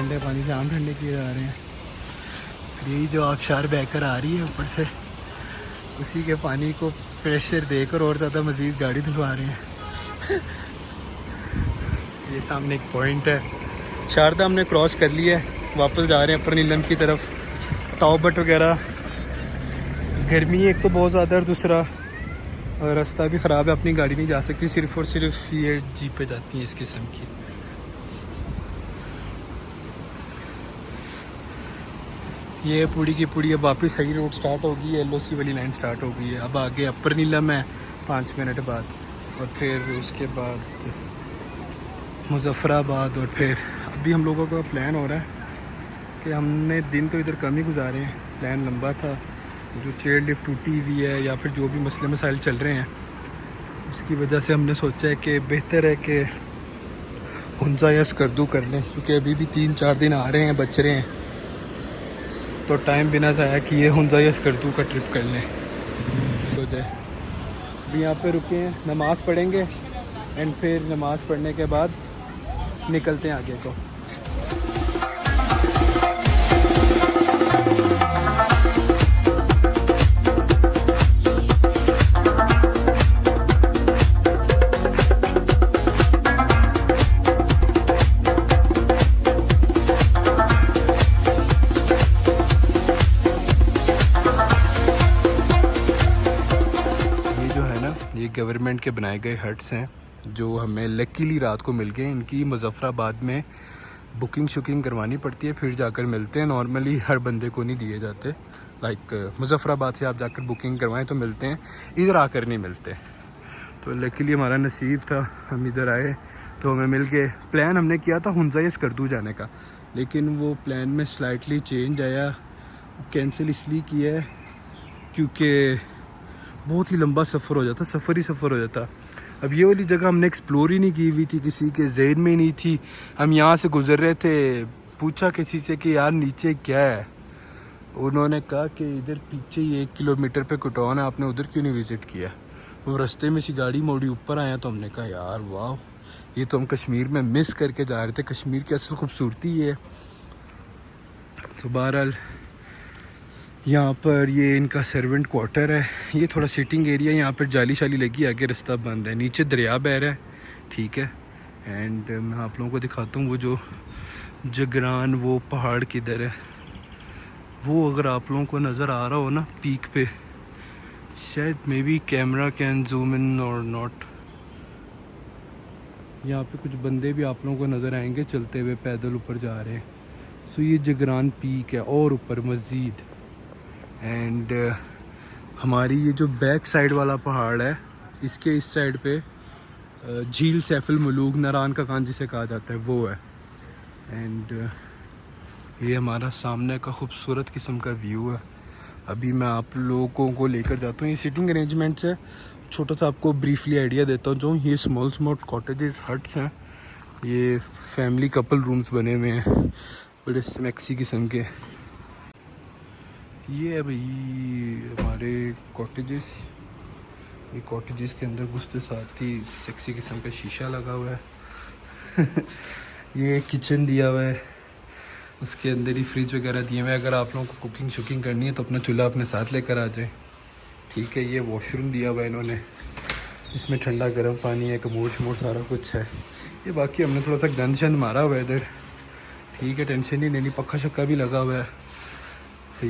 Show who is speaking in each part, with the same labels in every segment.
Speaker 1: ठंडे पानी से आम ठंडे किए जा रहे हैं। यही जो आबशार बहकर आ रही है ऊपर से, उसी के पानी को प्रेशर देकर और ज़्यादा मज़ीद गाड़ी धुलवा रहे हैं। ये सामने एक पॉइंट है, शारदा हमने क्रॉस कर लिया है, वापस जा रहे हैं अपर नीलम की तरफ। ताओबट वगैरह गर्मी एक तो बहुत ज़्यादा, और दूसरा रास्ता भी ख़राब है, अपनी गाड़ी नहीं जा सकती, सिर्फ़ और सिर्फ ये जीपें जाती हैं इस किस्म की। ये पूरी की पूरी अब वापस सही रोड स्टार्ट होगी, LOC वाली लाइन स्टार्ट हो गई है। अब आगे अपर नीलम है 5 मिनट बाद, और फिर उसके बाद मुजफ्फराबाद, और फिर अभी हम लोगों का प्लान हो रहा है कि हमने दिन तो इधर कम ही गुजारे हैं, प्लान लंबा था। जो चेयर लिफ्ट टूटी हुई है या फिर जो भी मसले मसाइल चल रहे हैं, उसकी वजह से हमने सोचा है कि बेहतर है कि हुंजा या स्कर्दू कर लें, क्योंकि अभी भी 3-4 दिन आ रहे हैं, बच रहे हैं, तो टाइम बिना ज़ाया किए हुंजा या स्कर्दू का ट्रिप कर लें। तो जाए अभी यहाँ पे रुके हैं, नमाज़ पढ़ेंगे एंड फिर नमाज़ पढ़ने के बाद निकलते हैं आगे को। ये गवर्नमेंट के बनाए गए हट्स हैं जो हमें लकीली रात को मिल गए। इनकी मुजफ्फराबाद में बुकिंग शुकिंग करवानी पड़ती है, फिर जाकर मिलते हैं। नॉर्मली हर बंदे को नहीं दिए जाते। लाइक मुजफ्फराबाद से आप जाकर बुकिंग करवाएं तो मिलते हैं, इधर आकर नहीं मिलते। तो लकीली हमारा नसीब था, हम इधर आए तो हमें मिल गए। प्लान हमने किया था हुंजा या स्कर्दू जाने का, लेकिन वो प्लान में स्लाइटली चेंज आया, कैंसिल इसलिए किया है क्योंकि बहुत ही लंबा सफ़र हो जाता, सफ़र ही सफ़र हो जाता। अब ये वाली जगह हमने एक्सप्लोर ही नहीं की हुई थी, किसी के ज़हन में ही नहीं थी। हम यहाँ से गुज़र रहे थे, पूछा किसी से कि यार नीचे क्या है, उन्होंने कहा कि इधर पीछे ही 1 किलोमीटर पे कुटान है, आपने उधर क्यों नहीं विज़िट किया। वो रास्ते में सी गाड़ी मोड़ी ऊपर आया, तो हमने कहा यार वाह, ये तो हम कश्मीर में मिस करके जा रहे थे, कश्मीर की असल खूबसूरती है। तो बहरहाल यहाँ पर ये इनका सर्वेंट क्वार्टर है, ये थोड़ा सिटिंग एरिया, यहाँ पर जाली शाली लगी, आगे रास्ता बंद है, नीचे दरिया बह रहा है, ठीक है। एंड मैं आप लोगों को दिखाता हूँ वो जो जगरान वो पहाड़ किधर है, वो अगर आप लोगों को नज़र आ रहा हो ना पीक पे, शायद may be camera can zoom in और नॉट। यहाँ पे कुछ बंदे भी आप लोगों को नज़र आएंगे चलते हुए, पैदल ऊपर जा रहे हैं। सो ये जगरान पीक है और ऊपर मस्जिद। एंड हमारी ये जो बैक साइड वाला पहाड़ है, इसके इस साइड पे झील सैफुल मलूक, नारान का कान जिसे कहा जाता है, वो है। एंड ये हमारा सामने का खूबसूरत किस्म का व्यू है। अभी मैं आप लोगों को लेकर जाता हूँ, ये सिटिंग अरेंजमेंट्स है। छोटा सा आपको ब्रीफली आइडिया देता हूँ। जो ये स्मॉल स्मॉल कॉटेजेस हट्स हैं, ये फैमिली कपल रूम्स बने हुए हैं, बड़े स्मैक्सी किस्म के। ये है भाई हमारे कॉटेजेस। ये कॉटेजेस के अंदर घुसते साथ ही सेक्सी किस्म का शीशा लगा हुआ है। ये किचन दिया हुआ है, उसके अंदर ही फ्रिज वगैरह दिए हुए हैं। अगर आप लोगों को कुकिंग शुकिंग करनी है तो अपना चूल्हा अपने साथ लेकर आ जाए, ठीक है। ये वॉशरूम दिया हुआ है इन्होंने, इसमें ठंडा गर्म पानी है, कमोड शमोड सारा कुछ है। ये बाकी हमने थोड़ा सा गंद शंद मारा हुआ है इधर, ठीक है, टेंशन ही नहीं, पक्का शक्का भी लगा हुआ है। तो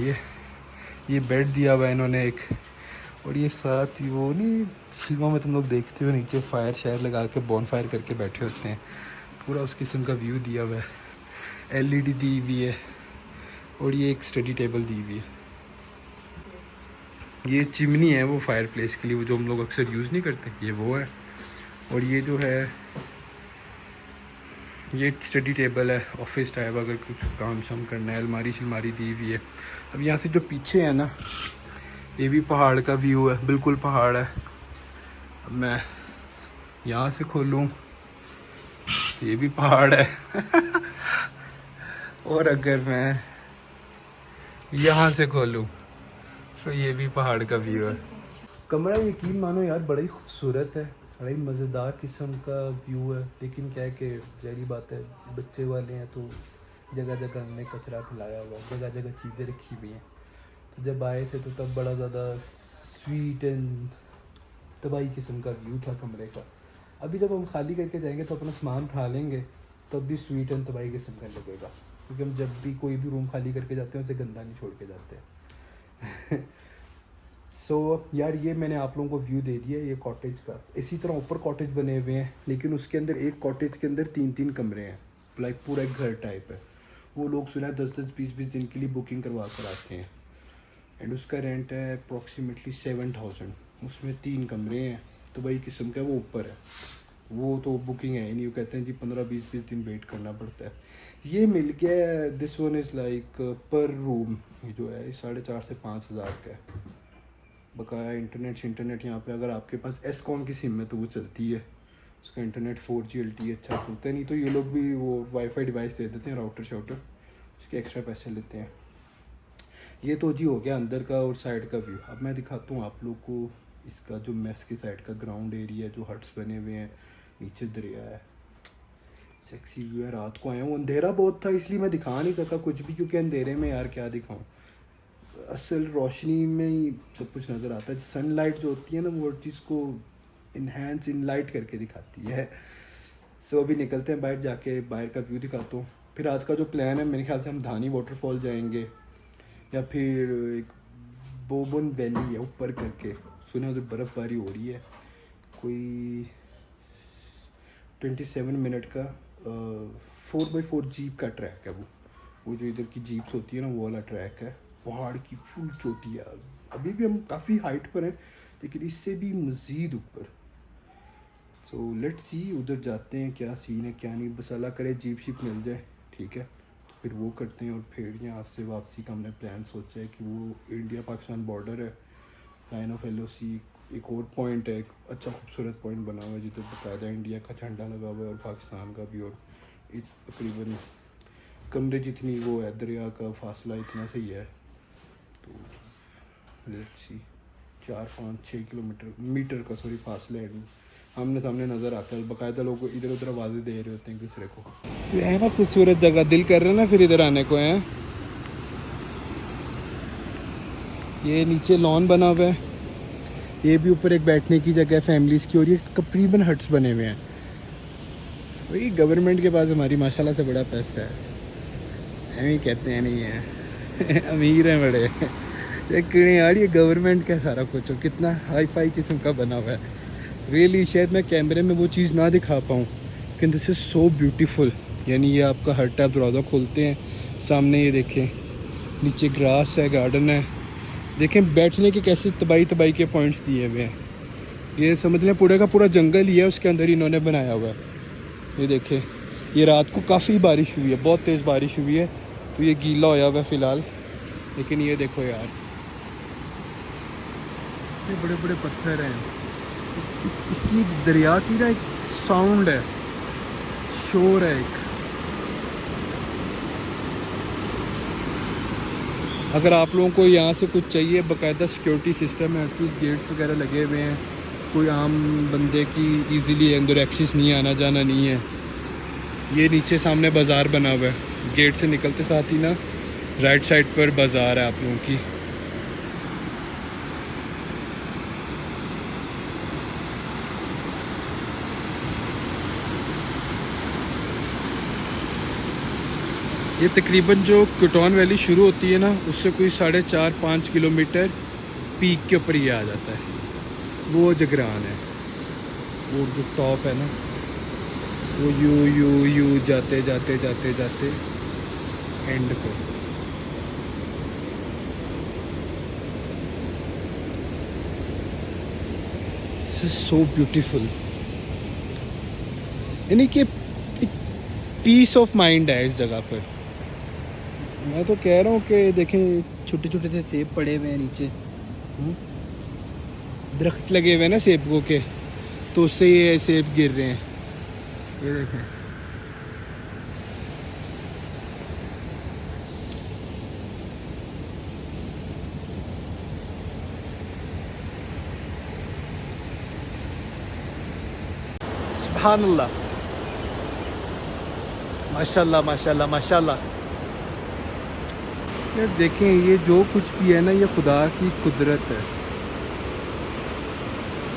Speaker 1: ये बेड दिया हुआ है इन्होंने एक, और ये साथ ही वो नहीं फिल्मों में तुम लोग देखते हो नीचे फायर शायर लगा के बॉन फायर करके बैठे होते हैं, पूरा उस किस्म का व्यू दिया हुआ है। LED दी हुई है, और ये एक स्टडी टेबल दी हुई है। ये चिमनी है वो फायर प्लेस के लिए, वो जो हम लोग अक्सर यूज़ नहीं करते, ये वो है। और ये जो है ये स्टडी टेबल है, ऑफिस टाइप, अगर कुछ काम शाम करना है। अलमारी शलमारी दी हुई है। अब यहाँ से जो पीछे है ना, ये भी पहाड़ का व्यू है, बिल्कुल पहाड़ है। अब मैं यहाँ से खोलूँ, ये भी पहाड़ है। और अगर मैं यहाँ से खोलूँ तो ये भी पहाड़ का व्यू है। कमरा यकीन मानो यार बड़ा ही खूबसूरत है, बड़ा ही मज़ेदार किस्म का व्यू है। लेकिन क्या है कि जहरी बात है, बच्चे वाले हैं तो जगह जगह हमने कचरा फैलाया हुआ है, जगह जगह चीज़ें रखी हुई हैं। तो जब आए थे तो तब बड़ा ज़्यादा स्वीट एंड तबाही किस्म का व्यू था कमरे का। अभी जब हम खाली करके जाएंगे तो अपना सामान उठा लेंगे, तब भी स्वीट एंड तबाही किस्म का लगेगा, क्योंकि हम जब भी कोई भी रूम खाली करके जाते हैं उसे गंदा नहीं छोड़ के जाते हैं। सो यार ये मैंने आप लोगों को व्यू दे दिया ये कॉटेज का। इसी तरह ऊपर कॉटेज बने हुए हैं, लेकिन उसके अंदर एक कॉटेज के अंदर 3-3 कमरे हैं, लाइक पूरा एक घर टाइप है। वो लोग सुना 10-10, 20-20 दिन के लिए बुकिंग करवा कर आते हैं, एंड उसका रेंट है अप्रॉक्सीमेटली 7000। उसमें 3 कमरे हैं, तो भाई किस्म का वो ऊपर है, वो तो बुकिंग है ही नहीं। वो कहते हैं जी 15-20 दिन वेट करना पड़ता है। ये मिल गया, दिस वन इज़ लाइक पर रूम जो है 4,500 से 5,000 का है। बकाया इंटरनेट यहाँ पे अगर आपके पास एसकॉम की सिम है तो वो चलती है, उसका इंटरनेट 4G LTE अच्छा चलता है। नहीं तो ये लोग भी वो वाईफाई डिवाइस दे देते हैं, राउटर शाउटर, उसके एक्स्ट्रा पैसे लेते हैं। ये तो जी हो गया अंदर का और साइड का व्यू। अब मैं दिखाता हूँ आप लोग को इसका जो मेस के साइड का ग्राउंड एरिया, जो हट्स बने हुए हैं, नीचे दरिया है, सेक्सी व्यू है। रात को आया हूँ, अंधेरा बहुत था इसलिए मैं दिखा नहीं सका कुछ भी, क्योंकि अंधेरे में यार क्या दिखाऊँ, असल रोशनी में ही सब कुछ नज़र आता है। सनलाइट जो होती है ना वो चीज़ को इन्हेंस इनलाइट करके दिखाती है। सो अभी निकलते हैं बाहर, जाके बाहर का व्यू दिखाता हूँ। फिर आज का जो प्लान है मेरे ख्याल से हम धानी वाटरफॉल जाएंगे, या फिर एक बोबन वैली है ऊपर करके, सुना उधर बर्फ़बारी हो रही है। कोई 27 मिनट का 4x4 जीप का ट्रैक है वो जो इधर की जीप्स होती है ना वो वाला ट्रैक है। पहाड़ की फुल चोटी है। अभी भी हम काफ़ी हाइट पर हैं, लेकिन इससे भी मज़ीद ऊपर। सो लेट्स सी, उधर जाते हैं, क्या सीन है क्या नहीं। बस अल्लाह करे जीप शीप मिल जाए, ठीक है, तो फिर वो करते हैं। और फिर यहाँ से वापसी का हमने प्लान सोचा है कि वो इंडिया पाकिस्तान बॉर्डर है, लाइन ऑफ LOC एक और पॉइंट है, एक अच्छा खूबसूरत पॉइंट बना हुआ है जिधर बाकायदा इंडिया का झंडा लगा हुआ है और पाकिस्तान का भी। और तकरीबन कमरे जितनी वो है, दरिया का फासला इतना सही है। तो लेट्स सी, 4-5-6 मीटर का फासला है, आमने सामने नज़र आता है। बाकायदा लोग इधर उधर आवाज़ें दे रहे होते हैं एक दूसरे को। ये है ना खूबसूरत जगह, दिल कर रहा है ना फिर इधर आने को है। ये नीचे लॉन बना हुआ है, ये भी ऊपर एक बैठने की जगह है फैमिलीज़ की, और ये तकरीबन हट्स बने हुए हैं। वही गवर्नमेंट के पास हमारी माशाल्लाह से बड़ा पैसा है, हम ही कहते हैं नहीं है अमीर हैं बड़े। लेकिन यार ये गवर्नमेंट का सारा कुछ हो, कितना हाई फाई किस्म का बना हुआ है। रियली शायद मैं कैमरे में वो चीज़ ना दिखा पाऊँ, लेकिन दिस इज़ सो ब्यूटीफुल। यानी ये आपका हट है, आप दरवाज़ा खोलते हैं, सामने ये देखें, नीचे ग्रास है, गार्डन है, देखें बैठने के कैसे तबाही के पॉइंट्स दिए हुए हैं। ये समझ लें पूरे का पूरा जंगल ही है, उसके अंदर इन्होंने बनाया हुआ है। ये देखें, ये रात को काफ़ी बारिश हुई है, बहुत तेज़ बारिश हुई है, तो ये गीला होया हुआ है फ़िलहाल। लेकिन ये देखो यार, ये बड़े बड़े पत्थर हैं। इसकी दरिया की ना एक साउंड है, शोर है एक। अगर आप लोगों को यहाँ से कुछ चाहिए, बाकायदा सिक्योरिटी सिस्टम है, हर चीज़, गेट्स वगैरह लगे हुए हैं, कोई आम बंदे की इजीली अंदर एक्सेस नहीं, आना जाना नहीं है। ये नीचे सामने बाज़ार बना हुआ है, गेट से निकलते साथ ही ना राइट साइड पर बाज़ार है आप लोगों की। ये तकरीबन जो कुटौन वैली शुरू होती है ना, उससे कोई 4.5-5 किलोमीटर पीक के ऊपर ही आ जाता है, वो जगरान है। वो जो टॉप है ना, वो यू जाते जाते जाते जाते एंड को। सो ब्यूटीफुल, यानी कि पीस ऑफ माइंड है इस जगह पर। मैं तो कह रहा हूँ कि देखें, छोटे छोटे से सेब पड़े हुए हैं नीचे, दरख्त लगे हुए हैं ना सेबों के, तो उससे ये सेब गिर रहे हैं। ये देखें, सुभान अल्लाह, माशाल्लाह माशाल्लाह माशाल्लाह। यार देखें, ये जो कुछ भी है ना, ये खुदा की कुदरत है।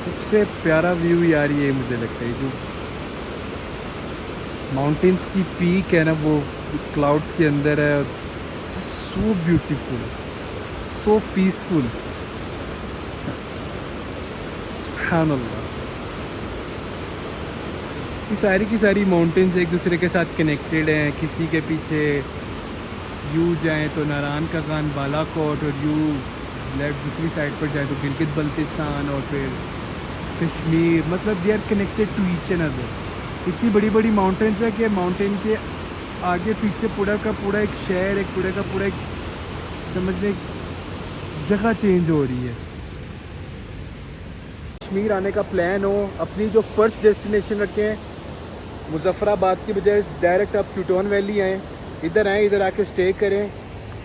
Speaker 1: सबसे प्यारा व्यू यार ये मुझे लगता है, जो माउंटेन्स की पीक है ना, वो क्लाउड्स के अंदर है। सो ब्यूटीफुल, सो पीसफुल, सुभान अल्लाह। ये सारी की सारी माउंटेन्स एक दूसरे के साथ कनेक्टेड हैं। किसी के पीछे यू जाएँ तो नारायण का कान, बालाकोट, और यू लेफ्ट दूसरी साइड पर जाए तो गिलगित बल्तिस्तान, और फिर कश्मीर। मतलब they are connected to each and other. इतनी बड़ी बड़ी माउंटेन्स है कि माउंटेन के आगे पीछे पूरा का पूरा एक शहर, एक पूरा का पूरा एक समझने जगह चेंज हो रही है। कश्मीर आने का प्लान हो, अपनी जो फर्स्ट डेस्टिनेशन रखें मुज़फ़्फ़राबाद की बजाय डायरेक्ट आप क्यूटोन वैली आएँ, इधर आएँ, इधर आके स्टे करें।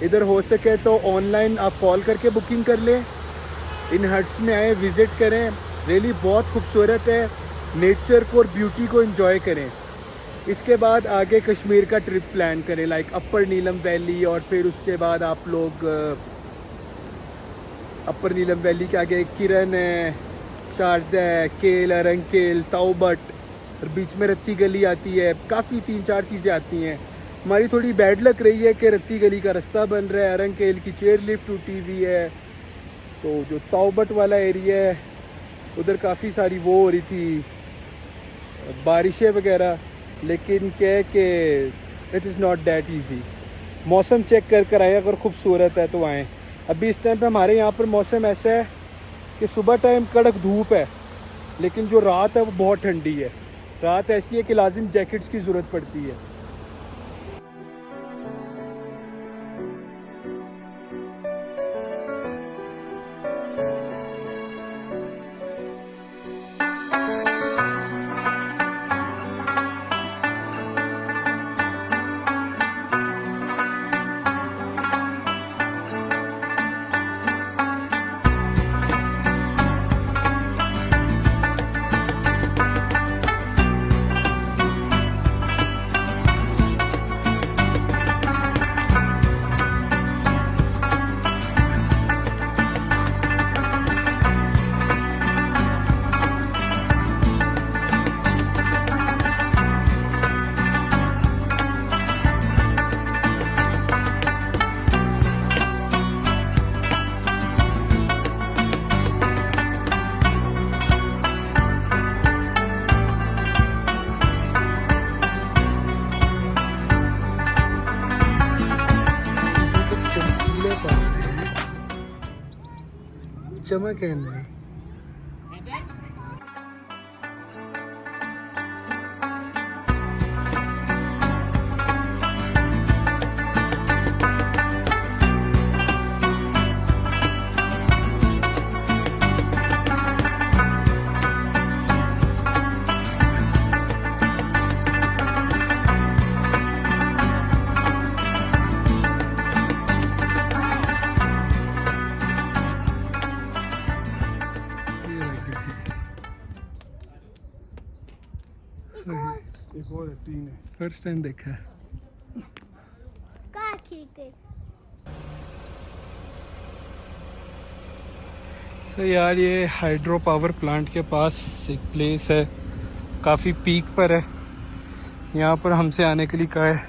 Speaker 1: इधर हो सके तो ऑनलाइन आप कॉल करके बुकिंग कर लें। इन हट्स में आएँ, विज़िट करें। रियली बहुत खूबसूरत है। नेचर को और ब्यूटी को एंजॉय करें। इसके बाद आगे कश्मीर का ट्रिप प्लान करें, लाइक अपर नीलम वैली, और फिर उसके बाद आप लोग अपर नीलम वैली के आगे किरण है, शारदा है, केल, अरंकेल, ताउबट, और बीच में रत्ती गली आती है। काफ़ी 3-4 चीज़ें आती हैं। हमारी थोड़ी बैड लक रही है कि रत्ती गली का रास्ता बन रहा है, अरंकेल की चेयर लिफ्ट टूटी हुई है, तो जो ताउबट वाला एरिया है उधर काफ़ी सारी वो हो रही थी बारिशें वगैरह। लेकिन क्या है कि it is not that easy. मौसम चेक कर कर आए, अगर खूबसूरत है तो आएँ। अभी इस टाइम पे हमारे यहाँ पर मौसम ऐसा है कि सुबह टाइम कड़क धूप है, लेकिन जो रात है वो बहुत ठंडी है। रात ऐसी है कि लाजिम जैकेट्स की ज़रूरत पड़ती है। चमक है इनमें। एक और है, 3 है। फर्स्ट टाइम देखा है। सो यार, ये हाइड्रो पावर प्लांट के पास एक प्लेस है, काफ़ी पीक पर है। यहाँ पर हमसे आने के लिए कहा है।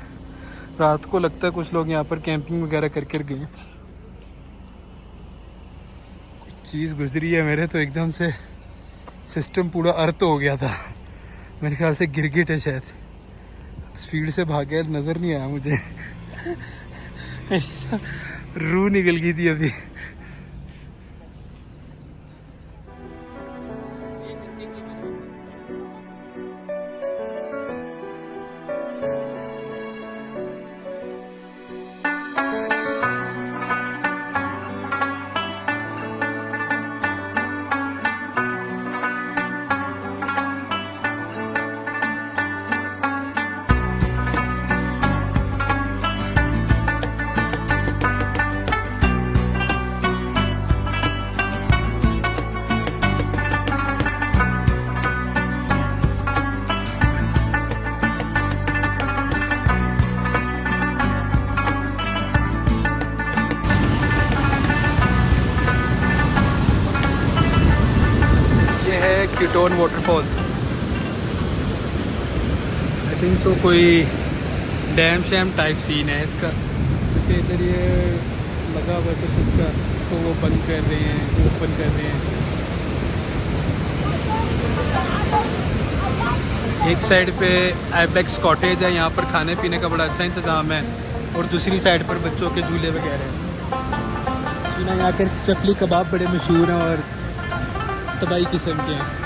Speaker 1: रात को लगता है कुछ लोग यहाँ पर कैंपिंग वगैरह करके गए हैं। कुछ चीज़ गुजरी है मेरे तो एकदम से सिस्टम पूरा अर्थ हो गया था। मेरे ख्याल से गिरगिट है शायद, स्पीड से भाग गया, नज़र नहीं आया मुझे। रूह निकल गई थी अभी। Stone waterfall. I think so कोई डैम शैम टाइप सीन है इसका, क्योंकि इधर ये लगा हुआ है कुछ इसका, तो वो बंद कर रहे हैं, ओपन कर रहे हैं। एक साइड पे आइबेक्स कॉटेज है, यहाँ पर खाने पीने का बड़ा अच्छा इंतज़ाम है, और दूसरी साइड पर बच्चों के झूले वगैरह हैं। सुना यहाँ के चकली कबाब बड़े मशहूर हैं और तबाही किस्म के हैं।